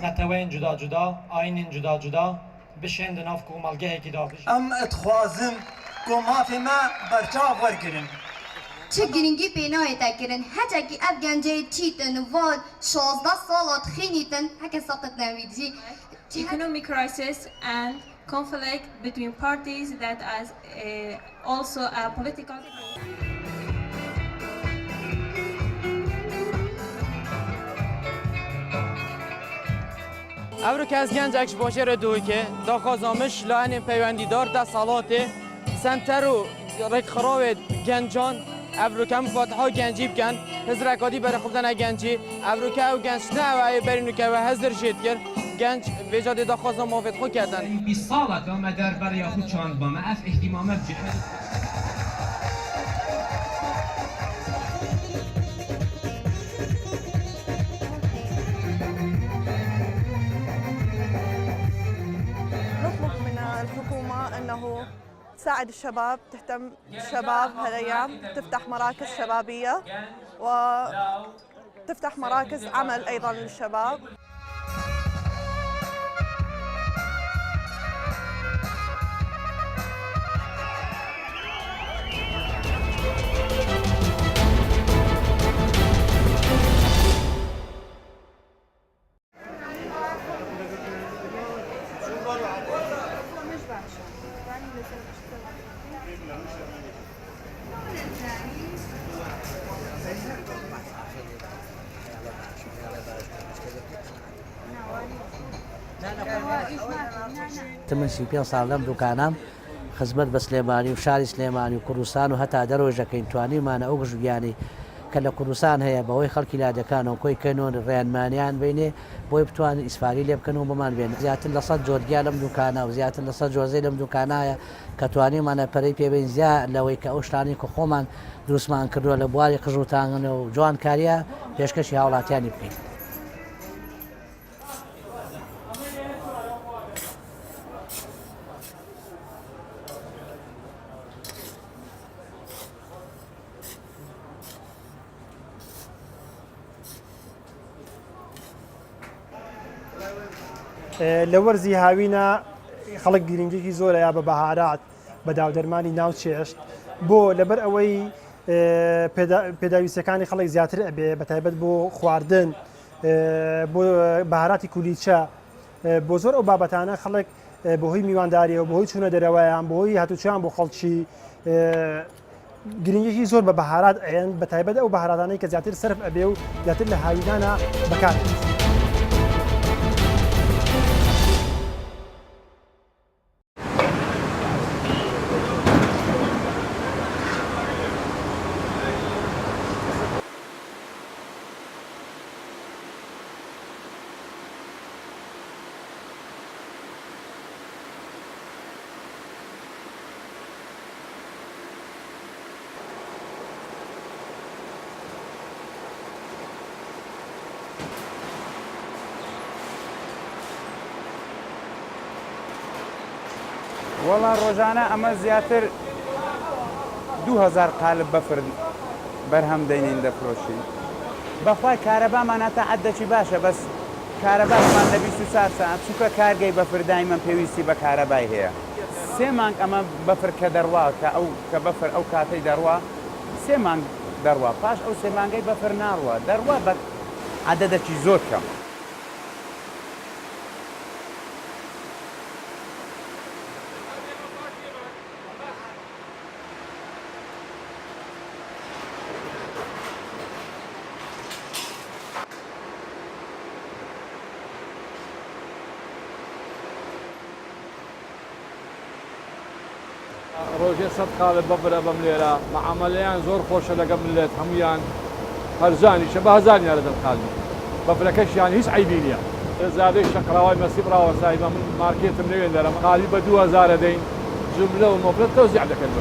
نتوين جدا جدا آينين جدا جدا بشين دناف كومالجه هيك دافش ام اتخوازم كومافي ما برچاو ورگرن چه گرینگی پینای تکرن حتی که افغانجه چیتن و 16 سالات خینیتن هک ساقط نویدی economic crisis and conflict between parties that is also a political. ابرو که از گنجکش باشه رو دوی که داخازامش لاین پیوندیدار تا سالاته سنتر و رکخراو گنجان ابرو که مفاتحه گنجی بکن هزرکادی برای خوبدن گنجی ابرو که او گنج نه و ای برینو که و هزر شید کرد گنج وجاده داخازام موافق خود کردن 20 ساله که ما در برای خود چاند با ما اف اهتمامه بجهد الحكومة أنه تساعد الشباب تهتم بالشباب هالأيام تفتح مراكز شبابية وتفتح مراكز عمل أيضا للشباب. تمن 35 ساڵ لەم دوکانام خزمەت بە سلێمانی و شاری سلێمانی و کوردستان و هەتا دەرۆژەکەین توانیمانە ئەو گژبیانی کە لە کوردستان هەیە بەوەی خەڵکی لادەکانەوە کۆی کەنۆن ڕێنمانیان بینێ بۆی بتوانین ئیسفاری لێ بکەن و بمان بێن زیاتر لە 100 جۆرگیا لەم دوکانە و زیاتر لە 100 جۆزەی لەم دوکانایە کە توانیمانە پەرەی پێبین زیاد لەوەی کە ئەو شتانی کە خۆمان دروستمان کردووە لە بواری قژوتانگن و جوانکاریە پێشکەشی هاوڵاتیانی بکەین. لە وەرزی هاوینە خەڵک گرنگێکی زۆرە بە بەهارات بە داودەرمانی ناو چێشت بۆ لەبەر ئەوەی پێداویستەکانی خەڵک زیاتر ئەبێ بەتایبەت بۆ خواردن بۆ بەهاراتی کولیچە بۆ زۆر ئەو بابەتانە خەڵک بەهۆی میوانداریەوە بەهۆی چوونە دەرەوەیان بەهۆی هاتوچیان بۆ خەڵکی گرنگێکی زۆر بە بەهارات ئەیەن بەتایبەت ئەو بەهاراتانەی کە زیاتر سەرف ئەبێ و زیاتر لە هاوینانە بەکار وەڵا ڕۆژانە ئەمە زیاتر 2000 قالب بەفر بەرهەم دەینین دەفرۆشین بەخوای کارەبامان هەتا عەدەکی باشە بەس کارەبامان لە 24 ساعت چونکە کارگەی بەفردانی من پێویستی بە کارەبای هەیە 3 مانگ ئەمە بەفر کە دەڕوا کە بەفر ئەو کاتەی دەڕوا 3 مانگ دەڕوا پاش ئەو 3 مانگەی بەفر ناڕوە دەڕوا بە عەدەدێکی زۆر کەم. ڕۆژێ 100 قالب بەفرە بەم لێرە مەعامەلەیان زۆر خۆشە لەگەڵ ملێت هەمویان هەرزانیشە بە هەزاریان لە دەرقاڵی بەفرەکەشیان هیچ عیبی نییە زادەی شەقراوای مەسیب ڕاوەسایی بە من مارکێتم نوێن دەرەم قالی بە 2000 دەین جملە و مۆبلەت تەوزیع دەکەن.